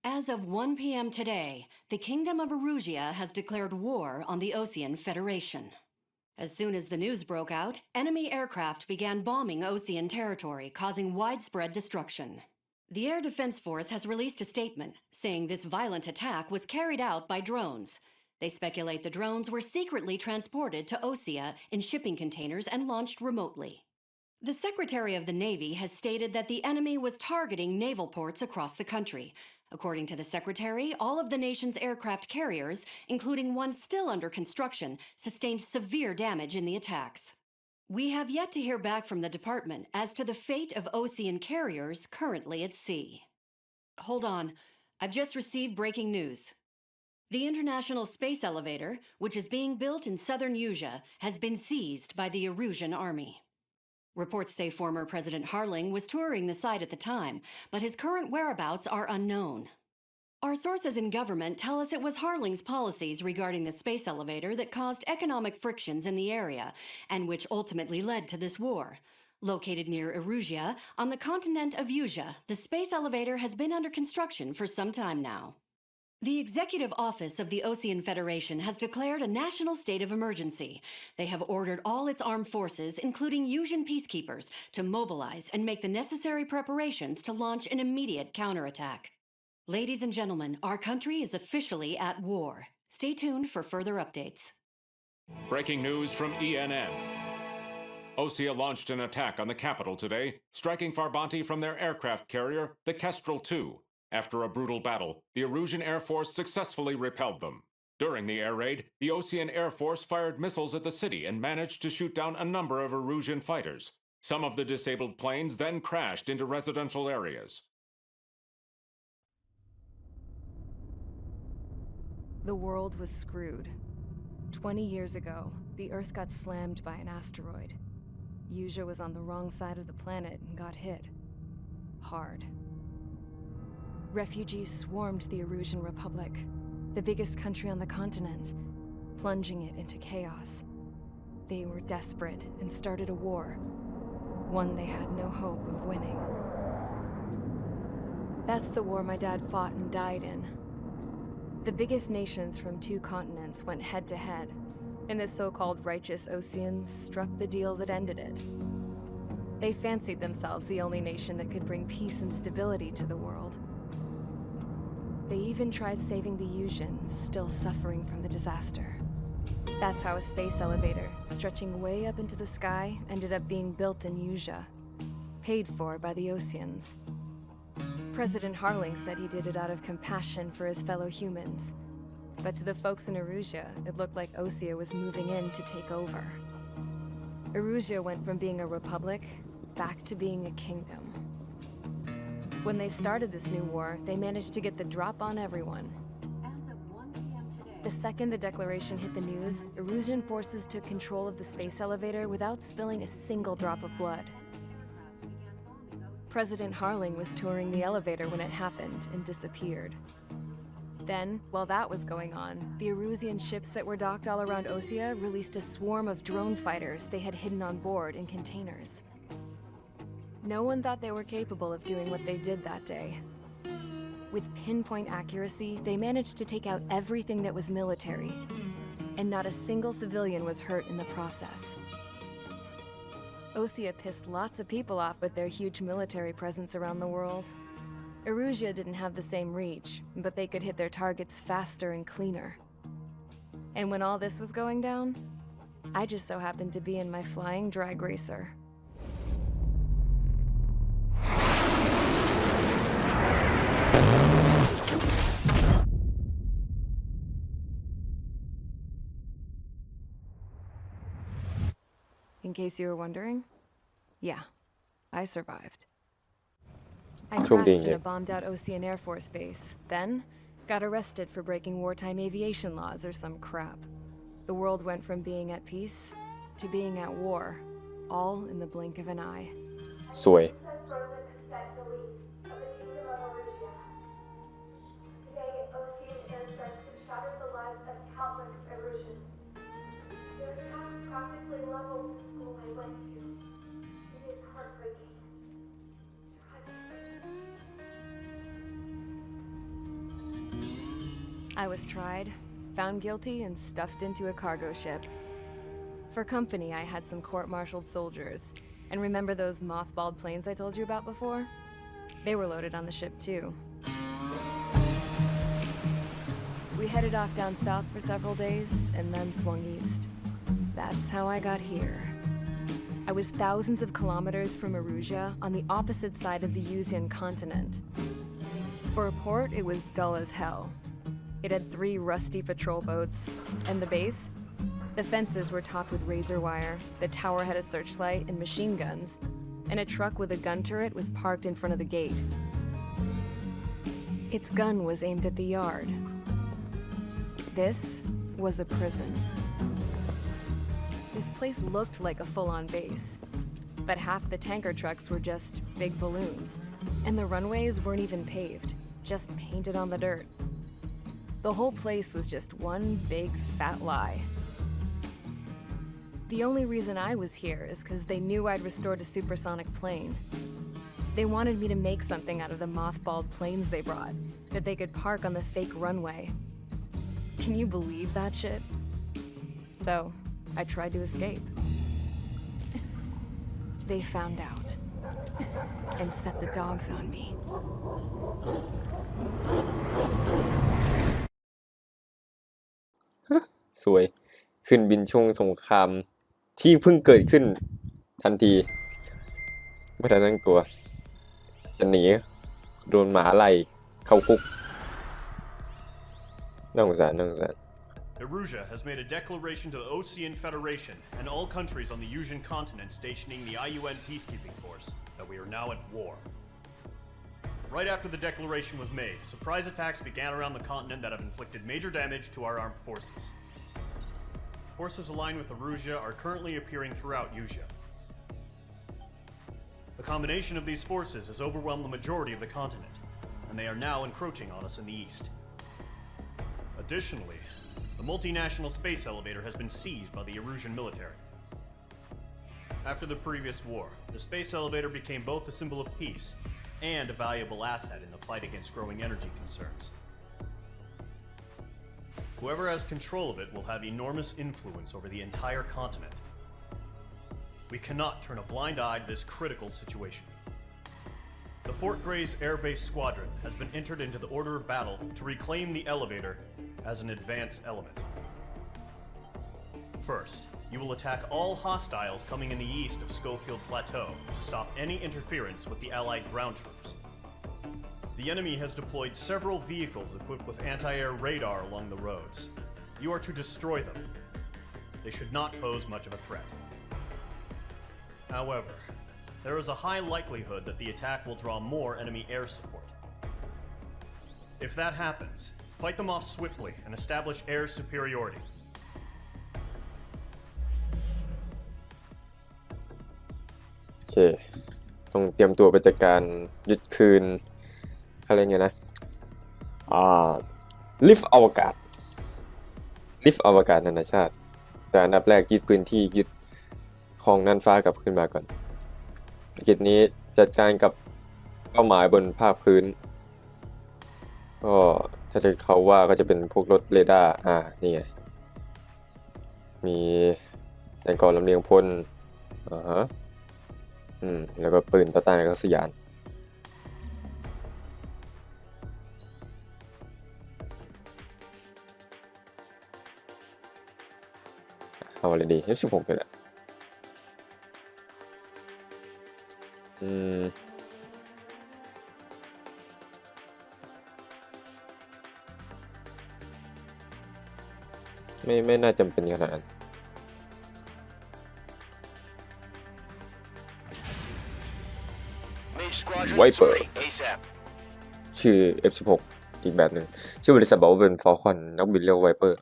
As of 1 p.m. today, the Kingdom of Erusia has declared war on the Osean Federation. As soon as the news broke out, enemy aircraft began bombing Osean territory, causing widespread destruction. The Air Defense Force has released a statement saying this violent attack was carried out by drones. They speculate the drones were secretly transported to Osea in shipping containers and launched remotely. The Secretary of the Navy has stated that the enemy was targeting naval ports across the country. According to the Secretary, all of the nation's aircraft carriers, including one still under construction, sustained severe damage in the attacks. We have yet to hear back from the department as to the fate of Osean carriers currently at sea. Hold on, I've just received breaking news. The International Space Elevator, which is being built in southern Usea, has been seized by the Erusian Army. Reports say former President Harling was touring the site at the time, but his current whereabouts are unknown. Our sources in government tell us it was Harling's policies regarding the space elevator that caused economic frictions in the area, and which ultimately led to this war. Located near Erusia, on the continent of Usea, the space elevator has been under construction for some time now. The Executive Office of the Osean Federation has declared a national state of emergency. They have ordered all its armed forces, including Usean peacekeepers, to mobilize and make the necessary preparations to launch an immediate counterattack. Ladies and gentlemen, our country is officially at war. Stay tuned for further updates. Breaking news from ENN. Osea launched an attack on the capital today, striking Farbanti from their aircraft carrier, the Kestrel II. After a brutal battle, the Erusian Air Force successfully repelled them. During the air raid, the Osean Air Force fired missiles at the city and managed to shoot down a number of Erusian fighters. Some of the disabled planes then crashed into residential areas. The world was screwed. 20 years ago, the Earth got slammed by an asteroid. Usea was on the wrong side of the planet and got hit. Hard. Refugees swarmed the Erusian Republic, the biggest country on the continent, plunging it into chaos. They were desperate and started a war, one they had no hope of winning. That's the war my dad fought and died in. The biggest nations from 2 continents went head-to-head, and the so-called righteous Oseans struck the deal that ended it. They fancied themselves the only nation that could bring peace and stability to the world. They even tried saving the Useans, still suffering from the disaster. That's how a space elevator, stretching way up into the sky, ended up being built in Usea, paid for by the Oseans. President Harling said he did it out of compassion for his fellow humans. But to the folks in Erusia, it looked like Osea was moving in to take over. Erusia went from being a republic back to being a kingdom. When they started this new war, they managed to get the drop on everyone. As of 1 p.m. today, The second the declaration hit the news, Erusian forces took control of the space elevator without spilling a single drop of blood. President Harling was touring the elevator when it happened and disappeared. Then, while that was going on, the Erusian ships that were docked all around Osea released a swarm of drone fighters they had hidden on board in containers. No one thought they were capable of doing what they did that day. With pinpoint accuracy, they managed to take out everything that was military, and not a single civilian was hurt in the process. Osea pissed lots of people off with their huge military presence around the world. Erusia didn't have the same reach, but they could hit their targets faster and cleaner. And when all this was going down, I just so happened to be in my flying drag racer. In case you were wondering, yeah, I survived. I crashed in a bombed-out Osean Air Force base, then got arrested for breaking wartime aviation laws or some crap. The world went from being at peace to being at war, all in the blink of an eye. สวย Erusia I was tried, found guilty, and stuffed into a cargo ship. For company, I had some court-martialed soldiers. And remember those mothballed planes I told you about before? They were loaded on the ship too. We headed off down south for several days and then swung east. That's how I got here. I was thousands of kilometers from Erusia on the opposite side of the Yuzian continent. For a port, it was dull as hell. It had 3 rusty patrol boats, and the base? The fences were topped with razor wire, the tower had a searchlight and machine guns, and a truck with a gun turret was parked in front of the gate. Its gun was aimed at the yard. This was a prison. This place looked like a full-on base, but half the tanker trucks were just big balloons, and the runways weren't even paved, just painted on the dirt. The whole place was just one big fat lie. The only reason I was here is because they knew I'd restored a supersonic plane. They wanted me to make something out of the mothballed planes they brought, that they could park on the fake runway. Can you believe that shit? So, I tried to escape. They found out and set the dogs on me. สวยขึ้นบินช่วงสงครามที่เพิ่งเกิดขึ้นทันทีไม่ทันตั้งตัวจะหนีโดนหมาไล่เข้าคุกน่าสงสารน่าสงสาร Erusia has made a declaration to the Ocean Federation and all countries on the Yuzian continent stationing the IUN peacekeeping force that we are now at war. Right after the declaration was made, surprise attacks began around the continent that have inflicted major damage to our armed forces. Forces aligned with Erusia are currently appearing throughout Yusia. The combination of these forces has overwhelmed the majority of the continent, and they are now encroaching on us in the east. Additionally, the multinational space elevator has been seized by the Erusian military. After the previous war, the space elevator became both a symbol of peace and a valuable asset in the fight against growing energy concerns. Whoever has control of it will have enormous influence over the entire continent. We cannot turn a blind eye to this critical situation. The Fort Gray's Air Base Squadron has been entered into the order of battle to reclaim the elevator as an advance element. First, you will attack all hostiles coming in the east of Schofield Plateau to stop any interference with the Allied ground troops. The enemy has deployed several vehicles equipped with anti-air radar along the roads. You are to destroy them. They should not pose much of a threat. However, there is a high likelihood that the attack will draw more enemy air support. If that happens, fight them off swiftly and establish air superiority. โอเคต้องเตรียมตัวไปจัดการยึดคืนอะไรเงี้ยนะลิฟต์อวกาศนานาชาติแต่อันดับแรกยึดพื้นที่ยึดของน่านฟ้ากลับขึ้นมาก่อนกิจนี้จัดการกับเป้าหมายบนภาคพื้นก็ถ้าจะเขาว่าก็จะเป็นพวกรถเรดาร์นี่ไงมีแตงกอลำเลียงพลแล้วก็ปืนต่อต้านอากาศยานเอาอะไรดี16เลยแหละไม่น่าจำเป็นขนาดนั้นไวเปอร์ชื่อ F16 อีกแบบหนึ่งชื่อบริษัทบอกว่าเป็นฟอลคอนนักบินเรียกไวเปอร์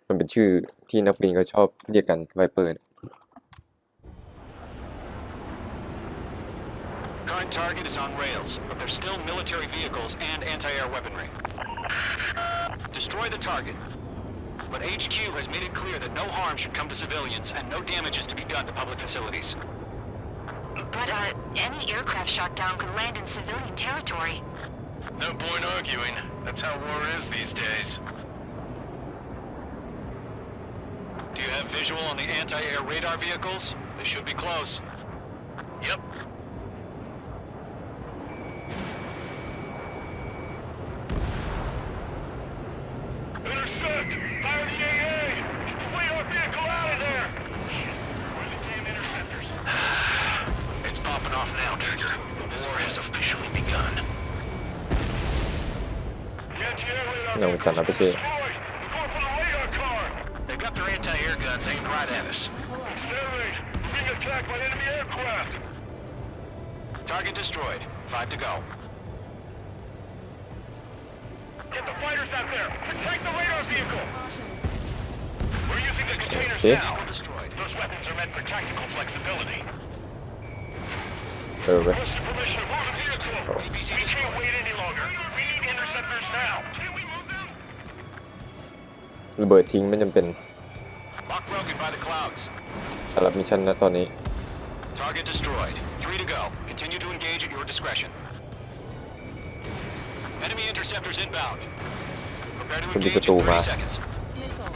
มันเป็นชื่อที่นักบินเขาชอบเรียกกันไวเปอร์Current target is on rails, but there's still military vehicles and anti-air weaponry. Destroy the target. but HQ has made it clear that no harm should come to civilians and no damage is to be done to public facilities. But, any aircraft shot down could land in civilian territory. No point arguing. That's how war is these days. Do you have visual on the anti-air radar vehicles? They should be close. Yep. Intercept! Fire the AA! Get the radar vehicle out of there! Where's the damn interceptors? It's popping off now, Trigger. The war has officially begun. The anti-air radar ลงสารพิเศษ destroyed! We're going for the radar car! They've got their anti-air guns aimed right at us. It's an air raid! We're being attacked by enemy aircraft! Target destroyed. 5 to go. Get the fighters out there! Protect the radar vehicle! We're using the containers Okay. now! Vehicle destroyed. Those weapons are meant for tactical flexibility. เว้ย Requesting permission to move the vehicle! APC We destroyed. can't wait any longer! We need interceptors now! Can we move them? ระเบิดทิ้งไม่จำเป็น Lock broken by the clouds. สำหรับมิชชั่นนะตอนนี้ Target destroyed. 3 to go. Continue to engage at your discretion. Enemy interceptors inbound. Prepare to คุณมี engage ศัตรู in มา 30 seconds.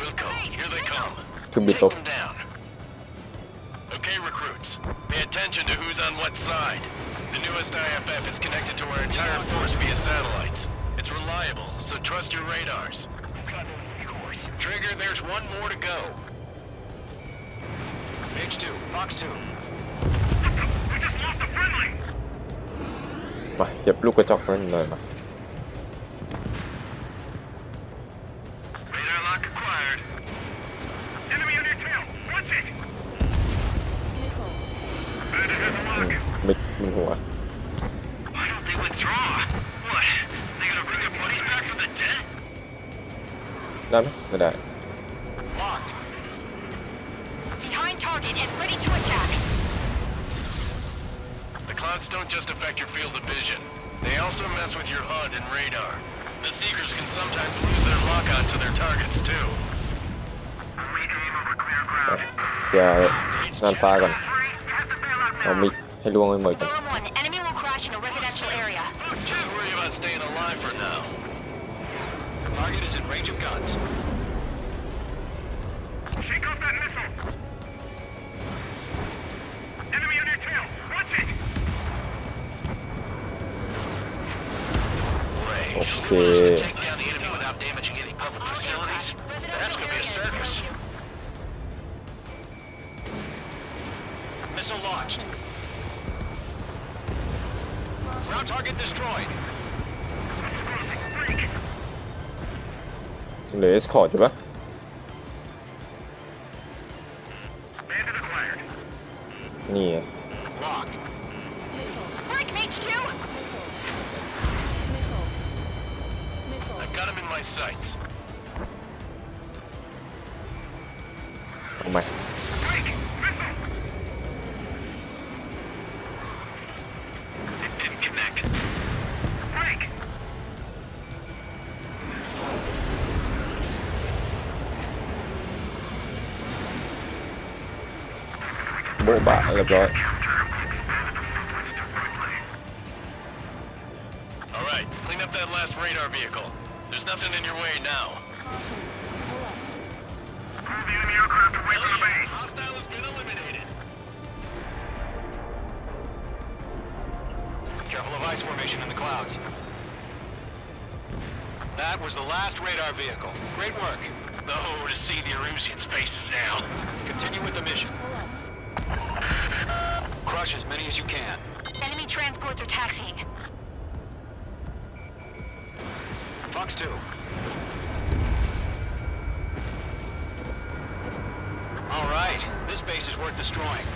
Wilco, here they come. เครื่องบิน Take รบ them down. Okay, recruits. Pay attention to who's on what side. The newest IFF is connected to our entire force via satellites. It's reliable, so trust your radars. Trigger, there's one more to go. H2, Fox 2. We just lost a friendly! มาเก็บลูกกระจอกนั่นหน่อยมา Radar lock acquired. Enemy on your tail! Watch it! Bandit has a lock. ไม่บนหัว Why don't they withdraw? What? They gonna bring their buddies back from the dead? ได้ไหมไม่ได้ Locked. Behind target and ready to attack. The clouds don't just affect your field of vision. They also mess with your HUD and radar. The Seekers can sometimes lose their lock-on to their targets, too. We aim over clear ground. เคลียร์น่านฟ้าก่อน Three, you have to bail out เอามิกให้ล่วงให้หมดก่อน Alarm 1, enemy will crash in a residential area. Just worry about staying alive for now. Target is in range of guns. Shake off that missile! Enemy on your tail! Watch it! โอ So เค who wants to take down the enemy without damaging any public facilities? That's gonna be a circus. Missile launched. Ground target destroyed. เหลือเอสคอร์ดอยู่ปะ Bandit acquired. นี่ไง Locked. Break mage 2! I've got him in my sights. เอาไหม Break! Missile! It didn't connect. Break! โบ๊ะบะเรียบร้อย All right, clean up that last radar vehicle. There's nothing in your way now. Move the enemy aircraft away from the base! Hostile has been eliminated. Careful of ice formation in the clouds. That was the last radar vehicle. Great work. Oh, to see the Erusians' faces now. Continue with the mission. Crush as many as you can. Enemy transports are taxiing. Fox 2. All right, this base is worth destroying.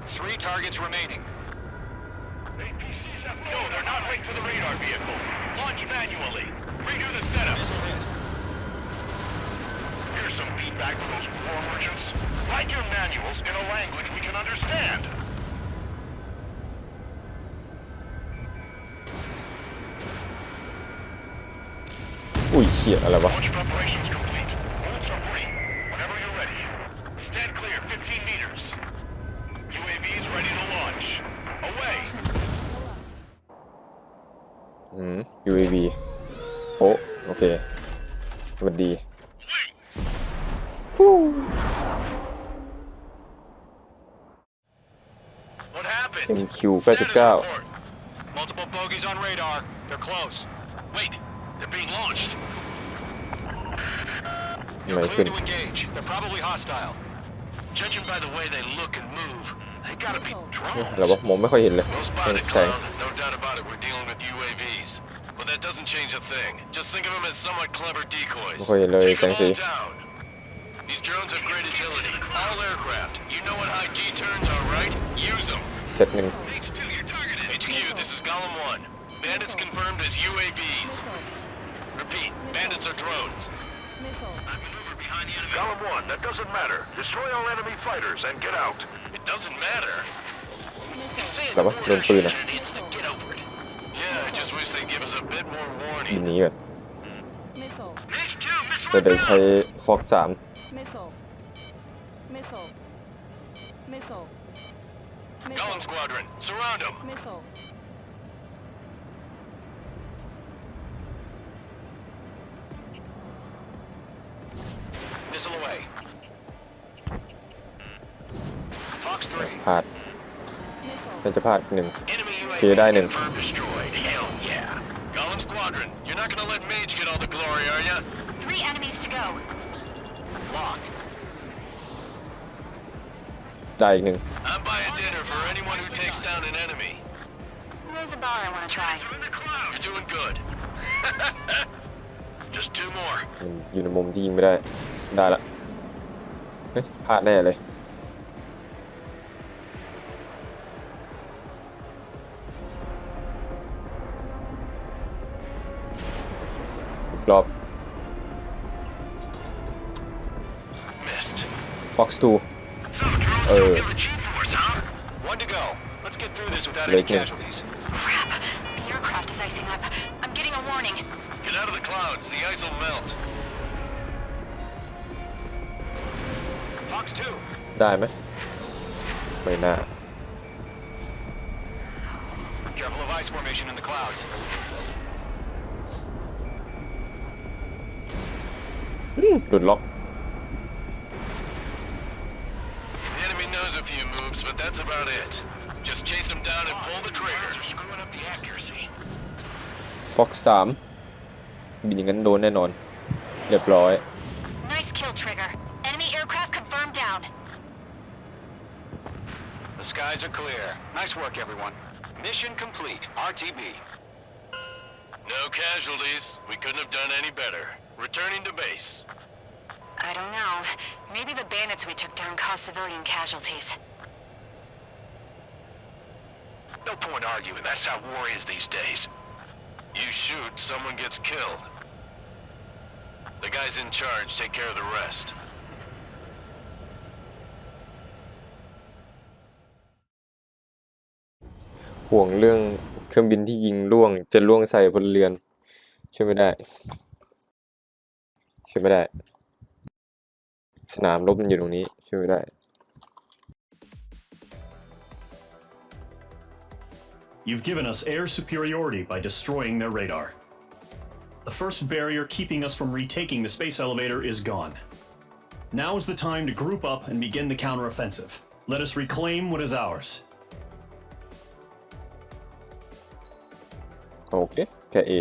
3 targets remaining. APCs have... No, they're not linked to the radar vehicle. Launch manually. Redo the setup. Missile hit. Here's some feedback from those war merchants. Write your manuals in a language we can understand. อุ้ย ยเชี่ยอะไรวะ Launch preparations complete. Bolts are free. Whenever you're ready. Stand clear 15 meters. UAVs ready to launch. Away. UAV โอเคสวัสดีฟู What happened? MQ-89 Multiple bogies on radar. They're close. Wait, they're being launched. You're clear to engage. They're probably hostile. Judging by the way they look and move, they gotta be drones. อะไรวะมองไม่ค่อยเห็นเลย Well เป็น spotted, แสง clown. No doubt about it, we're dealing with UAVs. But that doesn't change a thing. Just think of them as somewhat clever decoys. ไม่ค่อยเห็นเลย Take แสง them สี all down. These drones have great agility. All aircraft. You know what high G turns are, right? Use them. เซตหนึ่ง H2, you're targeted. HQ, this is Golem 1. Bandits confirmed as UAVs. Repeat, bandits are drones. I maneuver behind the enemy. Column 1, that doesn't matter. Destroy all enemy fighters and get out. It doesn't matter. You say อะไรวะโดนปืนอะ instant, get over it. Yeah, I just wish they'd give us a bit more บิน warning. หนีก่อน H2, missile จะได้ใช้ inbound. Fox 3 Golem Squadron, surround them. Missile away. Fox 3. พลาดน่าจะพลาดหนึ่ง Enemy โอ UAV เคได้หนึ่ง confirmed destroyed. Hell yeah. Golem Squadron, you're not gonna let Mage get all the glory, are ya? 3 enemies to go. Locked. ได้อีกหนึ่ง I'm buying dinner for anyone who takes down an enemy. There's a bar I want to try. You're doing good. Just 2 more. มันอยู่ในมุมที่ยิงไม่ได้ละเฮ้ยพลาดแน่เลยอีกรอบ Missed. Fox 2 So drones don't give a G-force, huh? 1 to go. Let's get through this without Break any in. casualties. Crap. The aircraft is icing up. I'm getting a warning. Get out of the clouds, the ice will melt. Fox 2. ได้ไหมไม่น่า Careful of ice formation in the clouds. หลุดล็อก The enemy knows a few moves, but that's about it. Just chase them down and pull the trigger. They're screwing up the accuracy. Fox 3 บินอย่างนั้นโดนแน่นอน เรียบร้อย Nice kill, Trigger. Enemy aircraft confirmed down. The skies are clear. Nice work, everyone. Mission complete. RTB. No casualties. We couldn't have done any better. Returning to base. I don't know. Maybe the bandits we took down caused civilian casualties. No point arguing. That's how war is these days. You shoot, someone gets killed. The guys in charge take care of the rest. ห่วงเรื่องเครื่องบินที่ยิงล่วงจะล่วงใส่พลเรือนช่วยไม่ได้สนามรบมันอยู่ตรงนี้ช่วยไม่ได้ You've given us air superiority by destroying their radar. The first barrier keeping us from retaking the space elevator is gone. Now is the time to group up and begin the counteroffensive. Let us reclaim what is ours. โอเคแค่ A